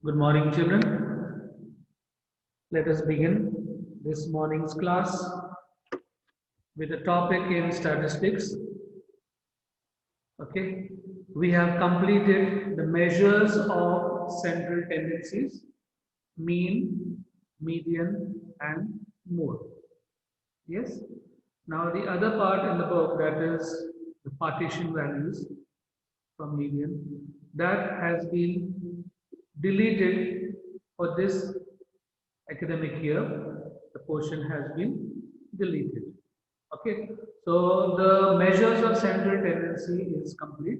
Good morning, children. Let us begin this morning's class with a topic in statistics. Okay, we have completed the measures of central tendencies, mean, median, and mode. Yes. Now, the other part in the book, that is the partition values from median, that has been deleted for this academic year. The portion has been deleted. Okay, so the measures of central tendency is complete.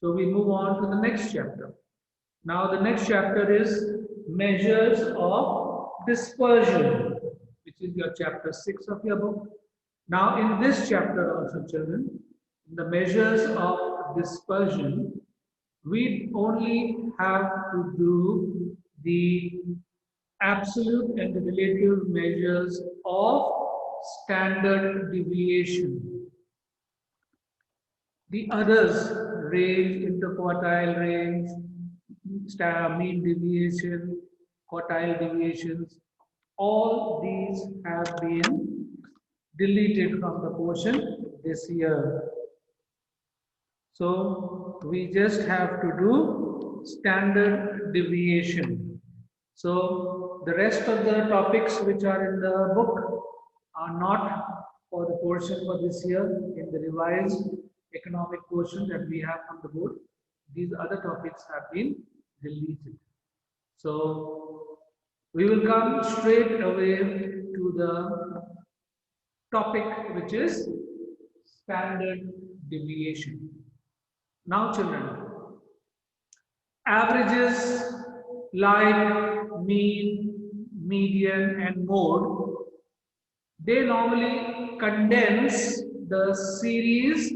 So we move on to the next chapter. Now the next chapter is measures of dispersion, which is your chapter 6 of your book. Now in this chapter also, children, in the measures of dispersion, we only have to do the absolute and relative measures of standard deviation. The others, range, interquartile range, mean deviation, quartile deviations, all these have been deleted from the portion this year. So we just have to do standard deviation. So the rest of the topics which are in the book are not for the portion for this year in the revised economic portion that we have from the board. These other topics have been deleted. So we will come straight away to the topic which is standard deviation. Now children, averages like mean, median and mode, they normally condense the series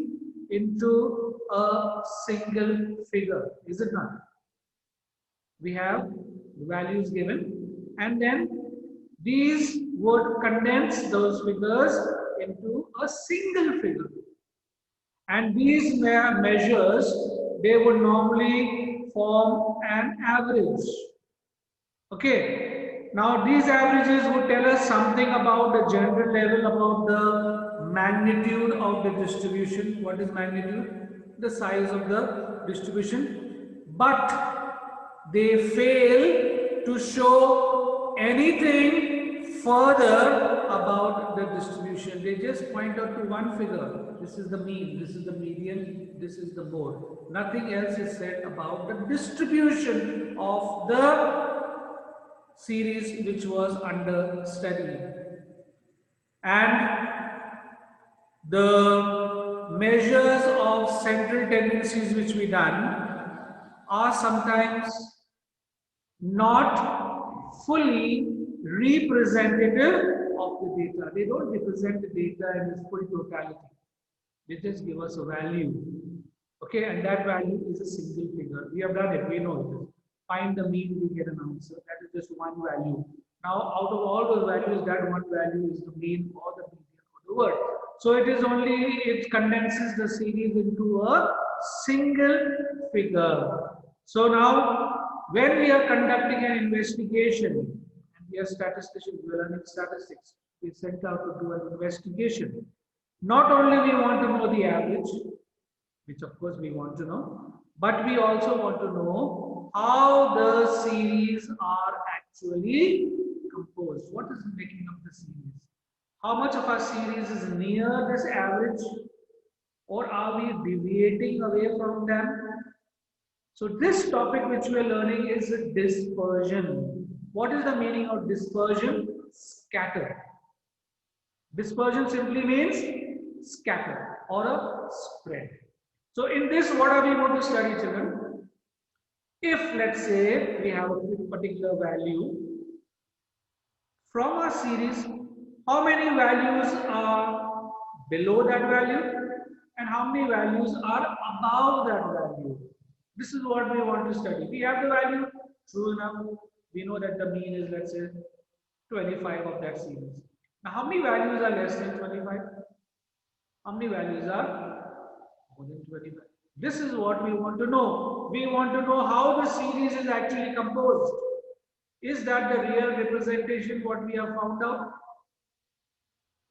into a single figure, is it not? We have values given and then these would condense those figures into a single figure. And these measures, they would normally form an average. Okay. Now these averages would tell us something about the general level, about the magnitude of the distribution. What is magnitude? The size of the distribution. But they fail to show anything further about the distribution. They just point out to one figure. This is the mean, this is the median, this is the mode. Nothing else is said about the distribution of the series which was under study. And the measures of central tendencies which we done are sometimes not fully representative of the data. They don't represent the data in its full totality. They just give us a value. Okay, and that value is a single figure. We have done it, we know it is. Find the mean, we get an answer. That is just one value. Now, out of all those values, that one value is the mean or the median or the word. So it is only, it condenses the series into a single figure. So now, when we are conducting an investigation, and we are statisticians, we are learning statistics, we are sent out to do an investigation. Not only we want to know the average, which of course we want to know, but we also want to know how the series are actually composed. What is the making of the series? How much of our series is near this average, or are we deviating away from them? So this topic which we are learning is dispersion. What is the meaning of dispersion? Scatter. Dispersion simply means scatter or a spread. So in this, what are we going to study, children? If let's say we have a particular value from our series, how many values are below that value and how many values are above that value? This is what we want to study. We have the value, true enough. We know that the mean is, let's say, 25 of that series. Now, how many values are less than 25? How many values are more than 25? This is what we want to know. we want to know how the series is actually composed. Is that the real representation what we have found out?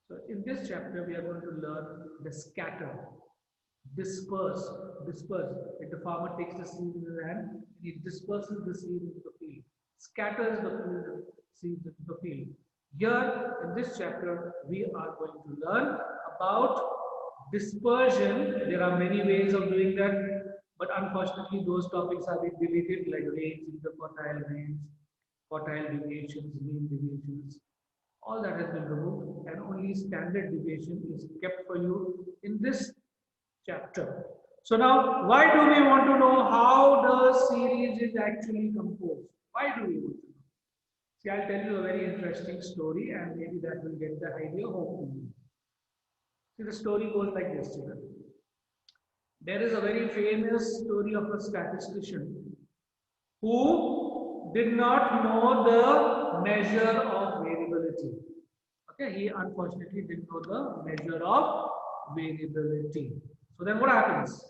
So in this chapter, we are going to learn the scatter, disperse, disperse. If the farmer takes the seed in his hand, he disperses the seed into the field, scatters the seeds into the field. Here in this chapter, we are going to learn about dispersion. There are many ways of doing that, but unfortunately, those topics have been deleted, like range, interquartile range, quartile deviations, mean deviations. All that has been removed, and only standard deviation is kept for you in this chapter. So now, why do we want to know how the series is actually composed? Why do we want to know? See, I'll tell you a very interesting story, and maybe that will get the idea, hopefully. See, the story goes like this, children. There is a very famous story of a statistician who did not know the measure of variability. Okay, he unfortunately didn't know the measure of variability. So then what happens?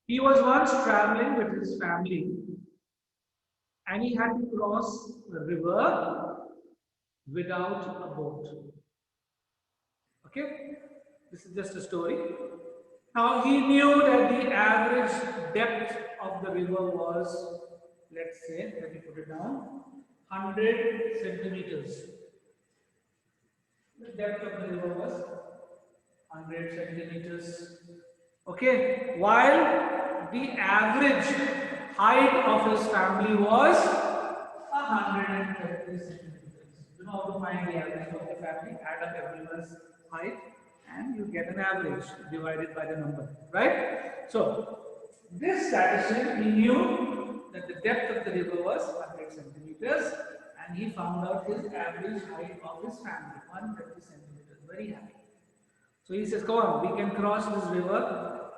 He was once traveling with his family and he had to cross the river without a boat. Okay, this is just a story. Now he knew that the average depth of the river was, let's say, let me put it down, 100 centimeters. The depth of the river was 100 centimeters. Okay, while the average height of his family was 130 centimeters. You know how to find the average of the family? Add up everyone's height and you get an average divided by the number, right? So, this statistician, he knew that the depth of the river was 100 centimeters and he found out his average height of his family, 130 centimeters, very happy. So he says, come on, we can cross this river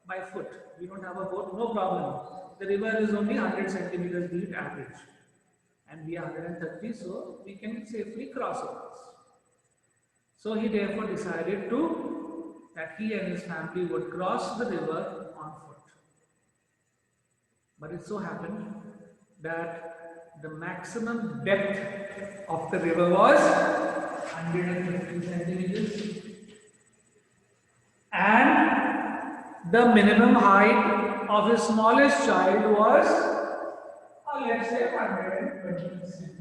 by foot. We don't have a boat, no problem. The river is only 100 centimeters deep average. And we are 130, so we can safely cross it. So he therefore decided that he and his family would cross the river on foot. But it so happened that the maximum depth of the river was 150 centimeters. And the minimum height of his smallest child was, let's say, 120 centimeters.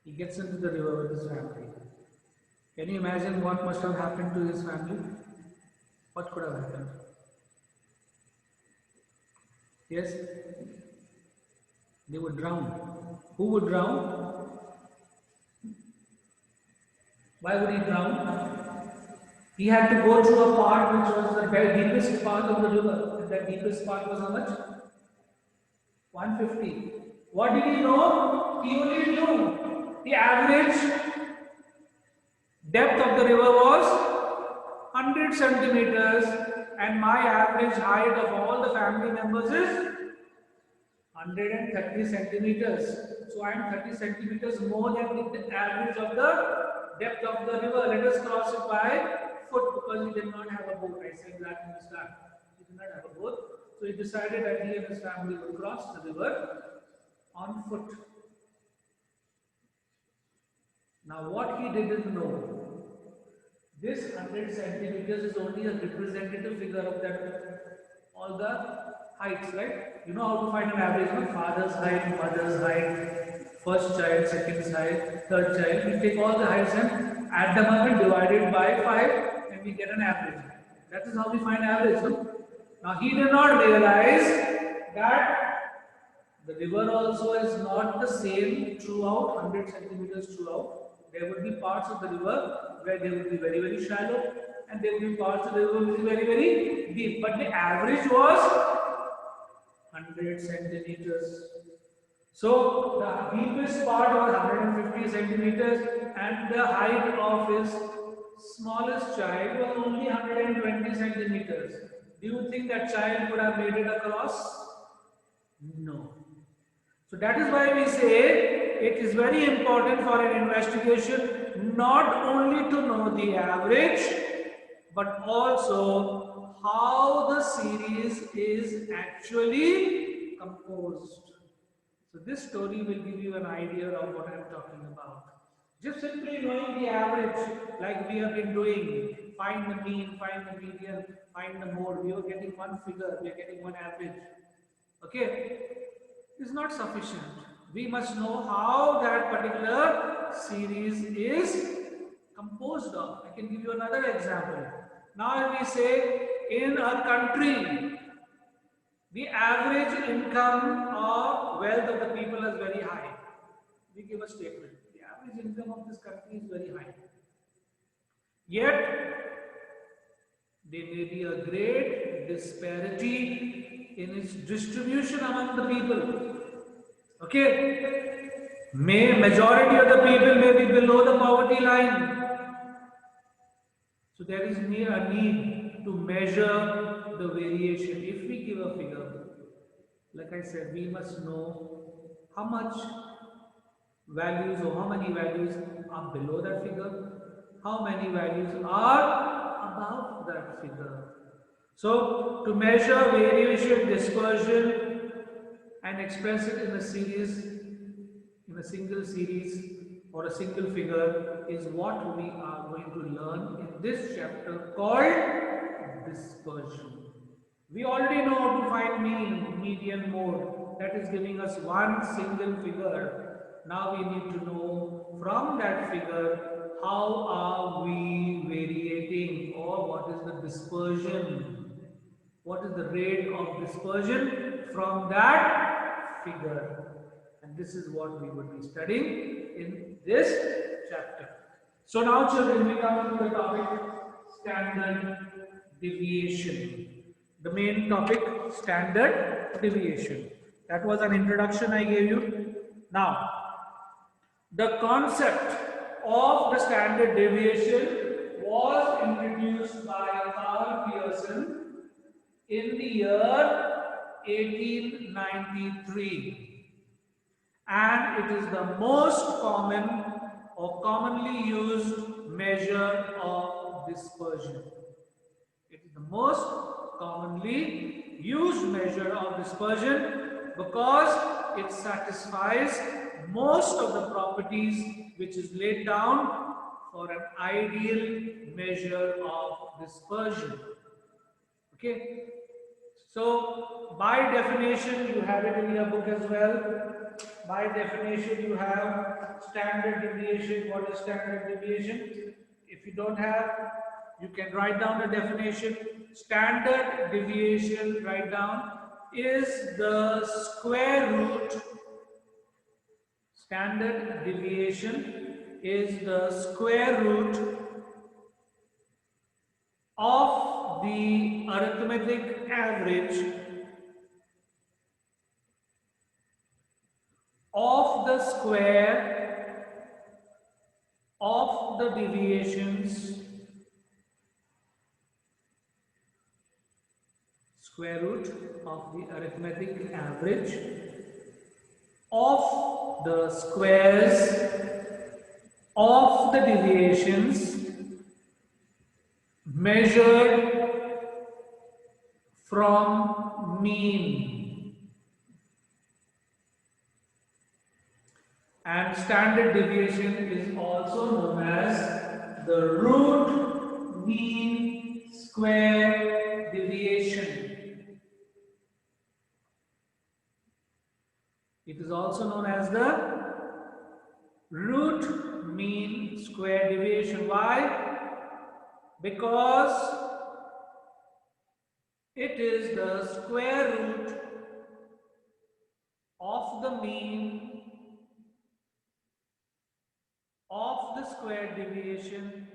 He gets into the river with his family. Can you imagine what must have happened to his family? What could have happened? Yes? They would drown. Who would drown? Why would he drown? He had to go through a part which was the very deepest part of the river. And that deepest part was how much? 150. What did he know? He only knew the average depth of the river was 100 centimeters and my average height of all the family members is 130 centimeters. So I am 30 centimeters more than the average of the depth of the river. Let us cross it by foot because he did not have a boat. I said that in the start. He did not have a boat. So he decided that he and his family would cross the river on foot. Now what he didn't know, this 100 centimeters is only a representative figure of that, all the heights, right? You know how to find an average, no? Father's height, mother's height, first child, second child, third child. We take all the heights and add them up and divide it by 5 and we get an average. That is how we find average. No? Now he did not realize that the river also is not the same throughout, 100 centimeters throughout. There would be parts of the river where they would be very, very shallow and there would be parts of the river which is very, very deep. But the average was 100 centimeters. So the deepest part was 150 centimeters and the height of his smallest child was only 120 centimeters. Do you think that child would have made it across? No. So that is why we say it is very important for an investigation not only to know the average but also how the series is actually composed. So this story will give you an idea of what I am talking about. Just simply knowing the average, like we have been doing, find the mean, find the median, find the mode. We are getting one figure, we are getting one average. Okay, is not sufficient. We must know how that particular series is composed of. I can give you another example. Now, if we say in a country, the average income or wealth of the people is very high. We give a statement. The average income of this country is very high. Yet, there may be a great disparity in its distribution among the people. Okay? Majority of the people may be below the poverty line. So there is a need to measure the variation. If we give a figure, like I said, we must know how much values or how many values are below that figure, how many values are above that figure. So to measure variation, dispersion and express it in a series, in a single series or a single figure is what we are going to learn in this chapter called dispersion. We already know how to find mean, median, mode. That is giving us one single figure. Now we need to know from that figure how are we variating or what is the dispersion. What is the rate of dispersion from that figure. And this is what we would be studying in this chapter. So now children, we come to the topic standard deviation. The main topic, standard deviation. That was an introduction I gave you. Now, the concept of the standard deviation was introduced by Karl Pearson in the year 1893, and it is the most common or commonly used measure of dispersion. It is the most commonly used measure of dispersion because it satisfies most of the properties which is laid down for an ideal measure of dispersion. Okay, so by definition, you have it in your book as well. By definition, you have standard deviation. What is standard deviation? If you don't have, you can write down the definition. Standard deviation, write down, is the square root. Standard deviation is the square root of the arithmetic average of the square of the deviations, square root of the arithmetic average of the squares of the deviations measured from mean. And standard deviation is also known as the root mean square deviation. It is also known as the root mean square deviation. Why? Because it is the square root of the mean of the square deviation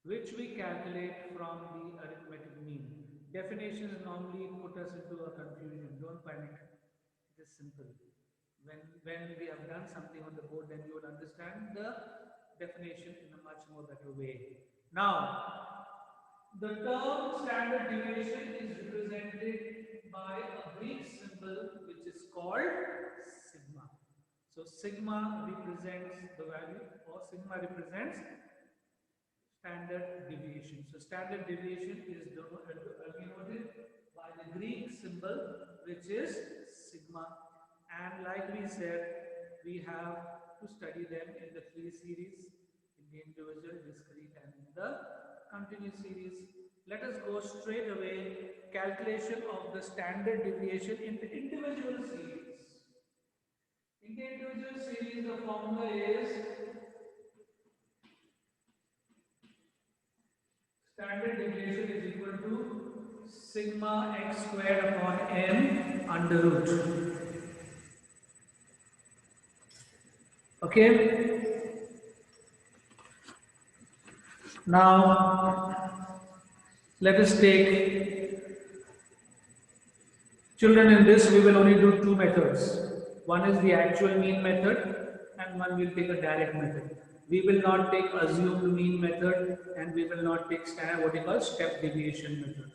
which we calculate from the arithmetic mean. Definitions normally put us into a confusion. Don't panic. It is simple. When we have done something on the board, then you will understand the definition in a much more better way. Now, the term standard deviation is represented by a Greek symbol which is called sigma. So sigma represents the value, or sigma represents standard deviation. So standard deviation is denoted by the Greek symbol, which is sigma. And like we said, we have to study them in the three series, in the individual, discrete, and in the continuous series. Let us go straight away. Calculation of the standard deviation in the individual series. In the individual series, the formula is standard deviation is equal to sigma x squared upon m under root. Okay. Now let us take, children, in this we will only do two methods. One is the actual mean method and one will take a direct method. We will not take assumed mean method and we will not take what you call step deviation method.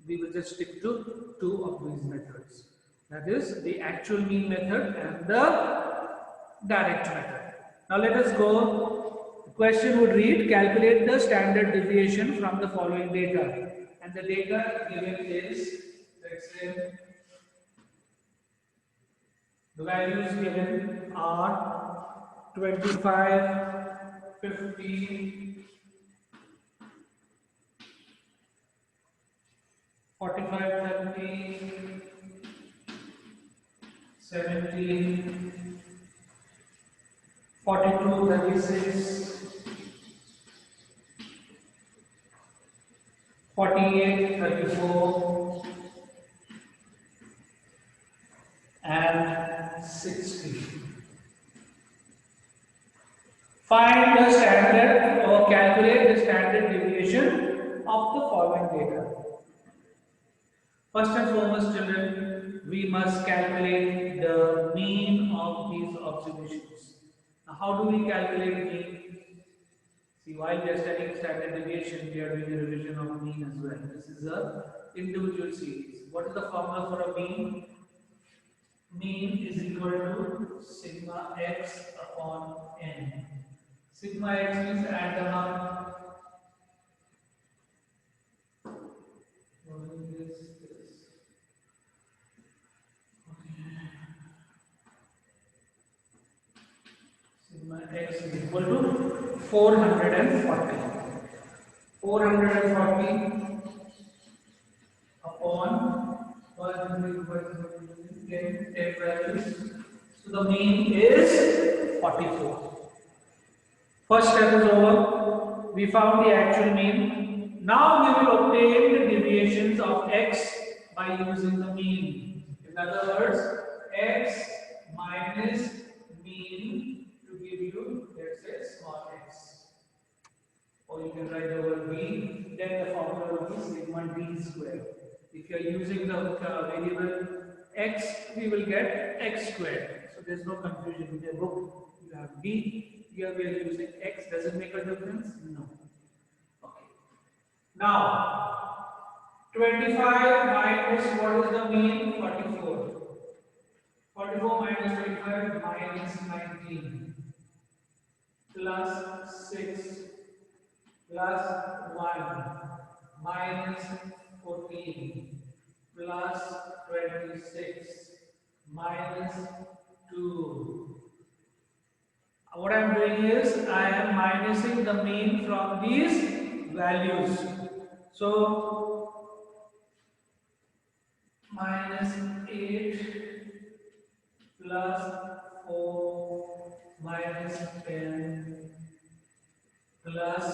We will just stick to two of these methods. That is the actual mean method and the direct method. Now let us go. The question would read, calculate the standard deviation from the following data. And the data given is, let's say, the values given are 25, 50, 45, 30, 70, 42, 36, 48, 34, and 60. Find the standard or calculate the standard deviation of the following data. First and foremost, children, we must calculate the mean of these observations. Now, how do we calculate mean? See, while we are studying standard deviation, we are doing a revision of mean as well. This is a individual series. What is the formula for a mean? Mean is equal to sigma x upon n. Sigma x means add them up. What is this? Sigma x is equal to 440. 440 upon 10 values. So the mean is 44. First step is over. We found the actual mean. Now we will obtain the deviations of x by using the mean. In other words, x minus mean to give you, let's say, small x. Or you can write over b, then the formula will be sigma d squared. If you are using the variable x, we will get x squared. So there is no confusion in the book. You have d. Here we are using x. Does it make a difference? No. Okay. Now, 25 minus what is the mean? 44. 44 minus 25 minus 19 plus 6 plus 1 minus 14 plus 26 minus 2. What I am doing is I am minusing the mean from these values. So minus 8 plus 4 minus 10 plus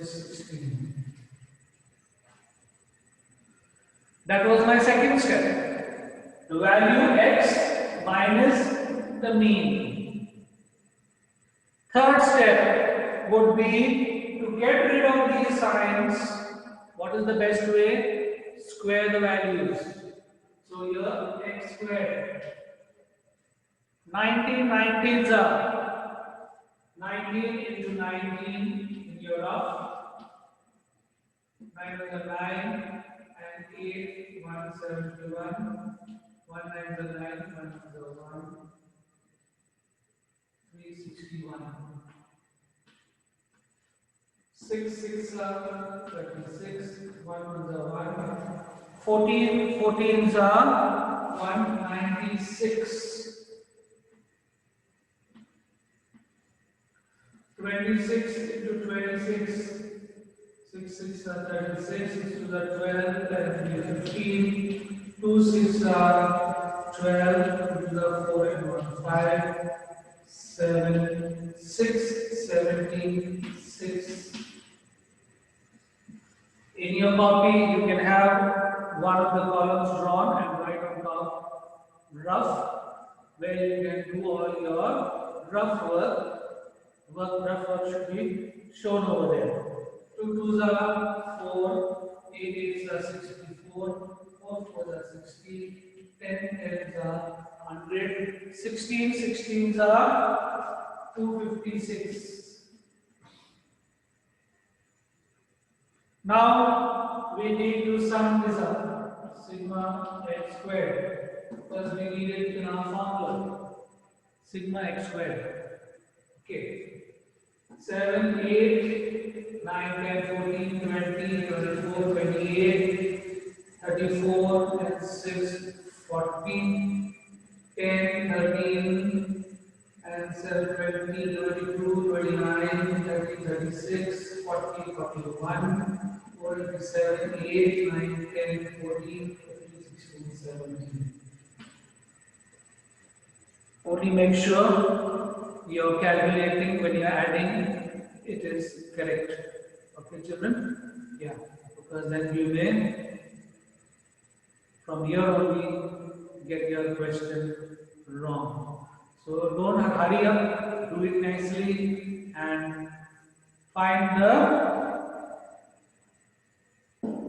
16. That was my second step. The value x minus the mean. Third step would be to get rid of these signs. What is the best way? Square the values. So here x squared. 19 19s are 19 into 19 in your of 9 is a 9 and 8 171 1 9 is a 9 1 is a 1 361. 6 6 are 36, 1 is a 1, 14 14s are 196, 26 into 26, 6 6 are 36, 6 to the 12, and 3 15, 2 6 are 12, 2 to the 4 and 1 5, 7 6 17 6. In your copy, you can have one of the columns drawn and write on top rough, where you can do all your rough work. Rough work should be shown over there. 2 twos are 4, 8 eights are 64, 4 fours are 60, 10 tens are 100, 16 16s are 256. Now we need to sum this up, sigma x squared, because we need it in our formula, sigma x squared. Okay, 7, 8, 9, 10, 14, 20, 24, 28, 34, and 6, 40, 10, 13, and 7, 20, 22, 29, 30, 36, 40, 41, 47, 8, 9, 10, 14, 15, 16, 17. Only make sure you're calculating when you're adding, it is correct. Okay, children? Yeah, because then you may, from here only, get your question wrong. So don't hurry up, do it nicely and find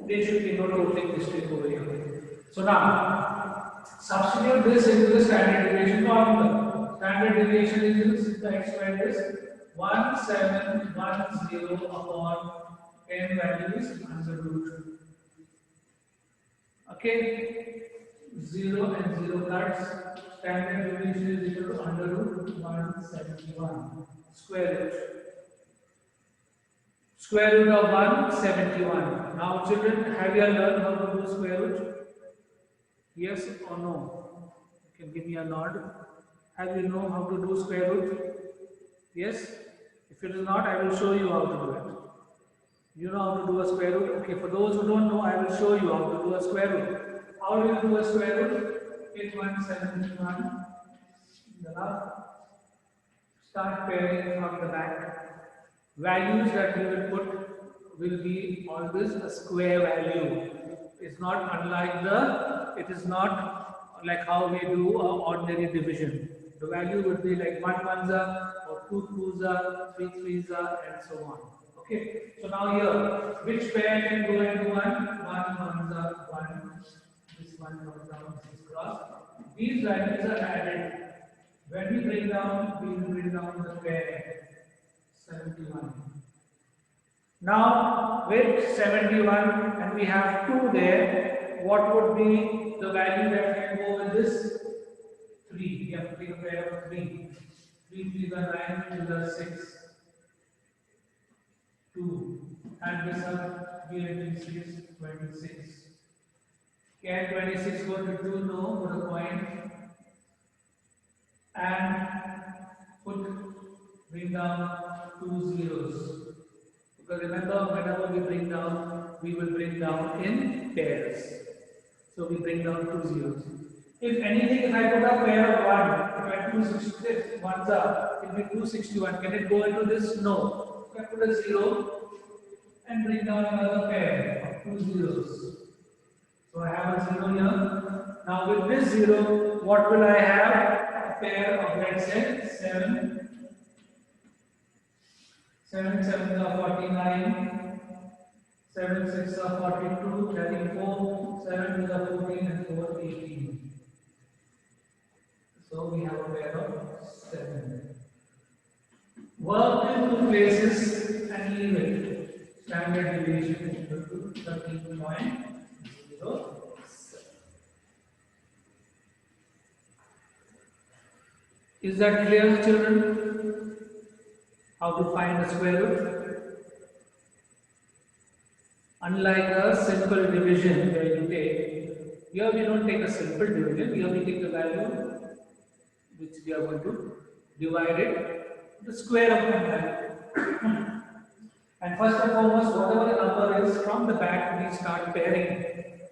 there should be no totaling mistake over here. So now, substitute this into the standard deviation formula. Standard deviation is the x squared is 1710 upon 10 values under root. Okay, 0 and 0 cuts. Standard deviation is equal to under root 171 square root. Square root of 171. Now, children, have you learned how to do square root? Yes or no? You can give me a nod. Have you know how to do square root? Yes? If it is not, I will show you how to do it. You know how to do a square root? Okay, for those who don't know, I will show you how to do a square root. How do you do a square root? Take 171 in the left. Start pairing from the back. Values that you will put will be always a square value. It's not unlike it is not like how we do ordinary division. The value would be like 1 ones or 2 twos 3 threes and so on. Okay, so now here, which pair can go into 1? 1 ones 1, this one comes down, this is cross. These values are added. When we bring down, we will bring down the pair 71. Now with 71 and we have 2 there, what would be the value that can go with this? 3. We have to take a pair of 3. 3 3 is 9, 2 is 6. 2. And this up, we have 26. Can 26 go to 2? No, put a point. And bring down 2 zeros. Because remember, whenever we bring down, we will bring down in pairs. So we bring down 2 zeros. If anything, if I put a pair of 1, if I 266, ones up, it will be 261. Can it go into this? No. If I put a 0 and bring down another pair of 2 zeros. So I have a 0 here. Now with this 0, what will I have? A pair of, let's say, 7. 7 7 are 49, 7 6 are 42, 34, 7 2 are 14 and 4 18. So we have a pair of 7. Work in 2 places and leave it. Standard deviation is equal to 13.07. Is that clear, children? How to find a square root? Unlike a simple division where you take, here we don't take a simple division, here we take the value which we are going to divide it, the square of that value. And first and foremost, whatever the number is, from the back we start pairing it.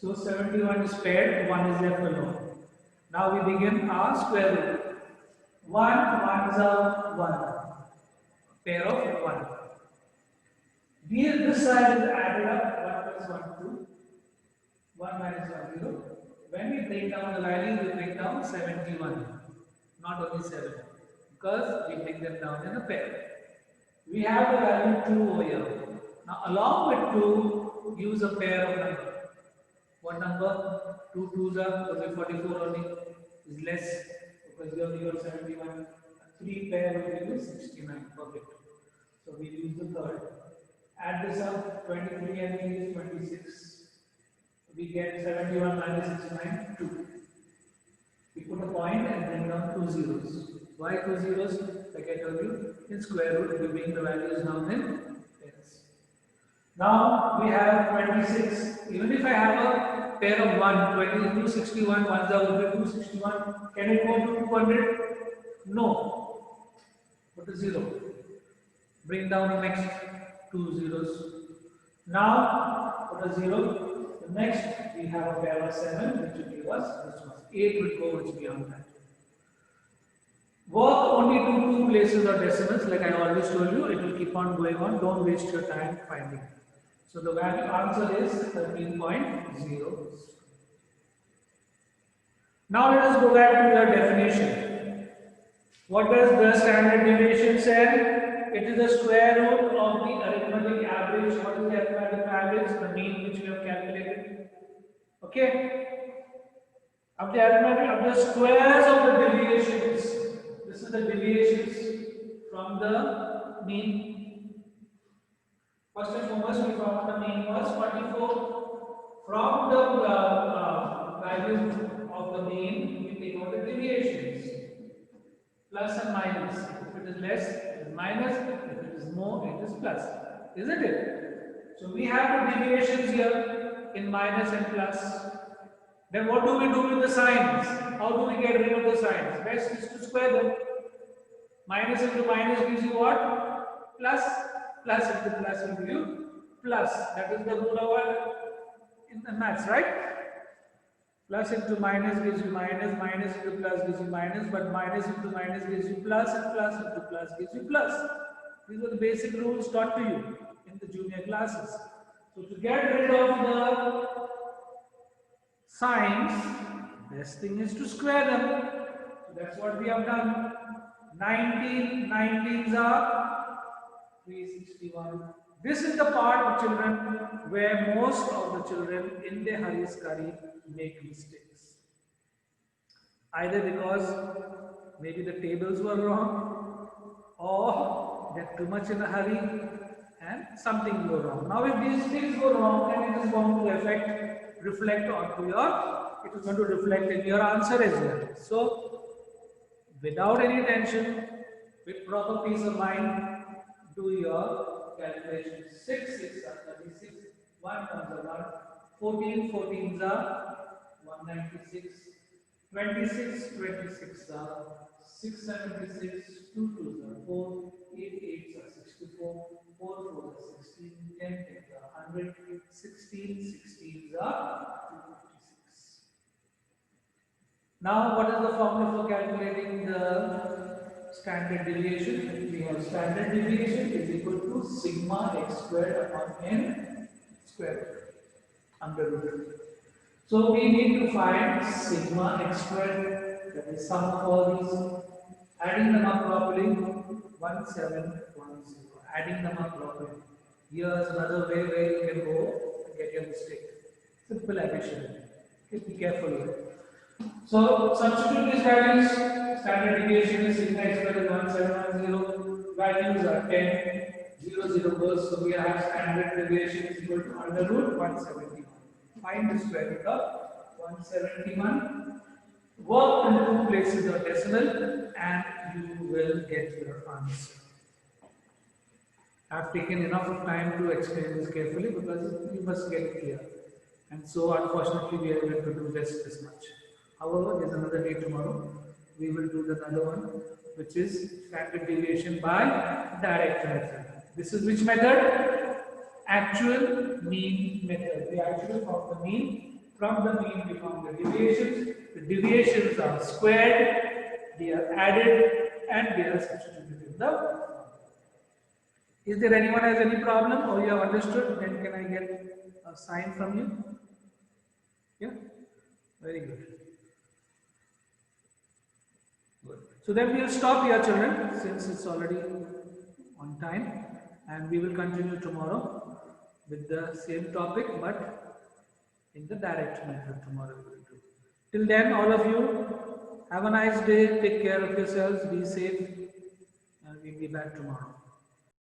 So 71 is paired, 1 is left alone. Now we begin our square root. 1 is a 1, pair of 1. This side is added up, 1 plus 1, 2, 1 minus 1, 0. When we break down the value, we break down 71, not only 7, because we bring them down in a pair. We have the value 2 over here. Now along with 2, use a pair of numbers. What number? 2 2s are, because 44 only is less, because here we got 71. 3 pair will give you 69, perfect. So we use the third. Add this up, 23 and we use 26. We get 71 minus 69, 2. We put a point and bring down 2 zeros. Why 2 zeros? Like I told you, in square root, we bring the values down in pairs. Now we have 26. Even if I have a pair of 1, 20 into 61, 1 will be 261. Can it go to 200? No. Put a 0. Bring down the next 2 zeros. Now put a 0. The next we have a pair of 7, which will give us this one. 8 will go which beyond that. Work only to 2 places or decimals, like I always told you, it will keep on going on. Don't waste your time finding. So the value answer is 13.0. Now let us go back to your definition. What does the standard deviation say? It is the square root of the arithmetic average. What is the arithmetic average? The mean which we have calculated. Okay? Of the arithmetic of the squares of the deviations. This is the deviations from the mean. First and foremost, we found the mean was 44. From the value of the mean, we take out the deviations. Plus and minus. If it is less, it is minus. If it is more, it is plus. Isn't it? So we have the deviations here in minus and plus. Then what do we do with the signs? How do we get rid of the signs? Best is to square them. Minus into minus gives you what? Plus. Plus into plus will give you plus. That is the rule of our in the maths, right? Plus into minus gives you minus, minus into plus gives you minus, but minus into minus gives you plus, and plus into plus gives you plus. These are the basic rules taught to you in the junior classes. So to get rid of the signs, best thing is to square them. So that's what we have done. 19s are 361. This is the part, children, where most of the children in their Hariscurry make mistakes. Either because maybe the tables were wrong, or they're too much in a hurry and something go wrong. Now if these things go wrong, then it is going to reflect onto it is going to reflect in your answer as well. So without any tension, with proper peace of mind, do your calculation. 6 6 are 36, 1 comes are 1, 14s are 196, 26 are 676, 2 2s are 4, 8 8s are 64, 4 4s are 16, 10 10s are 100, 16s are 256. Now, what is the formula for calculating the standard deviation? We have standard deviation is equal to sigma x squared upon n squared under root. So we need to find sigma x squared, that is sum of all these. Adding them up properly, 1710. Adding them up properly. Here's another way where you can go and get your mistake. Simple addition. Okay, be careful here. So substitute these values. Standard deviation is sigma x squared is 1710. Values are 10, 0 0 goes. So we have standard deviation is equal to under root 171. Find the square root of 171. Work in 2 places of decimal and you will get your answer. I've taken enough of time to explain this carefully because you must get it clear. And so unfortunately we are able to do just this much. However, there's another day tomorrow. We will do another one, which is standard deviation by direct method. This is which method? Actual mean method. The actual from the mean. From the mean we found the deviations. The deviations are squared, they are added, and they are substituted in the. Is there anyone has any problem or you have understood? Then can I get a sign from you? Yeah? Very good. Good. So then we will stop here, children, since it's already on time, and we will continue tomorrow with the same topic, but in the direct method tomorrow we will do. Till then, all of you, have a nice day, take care of yourselves, be safe, and we'll be back tomorrow.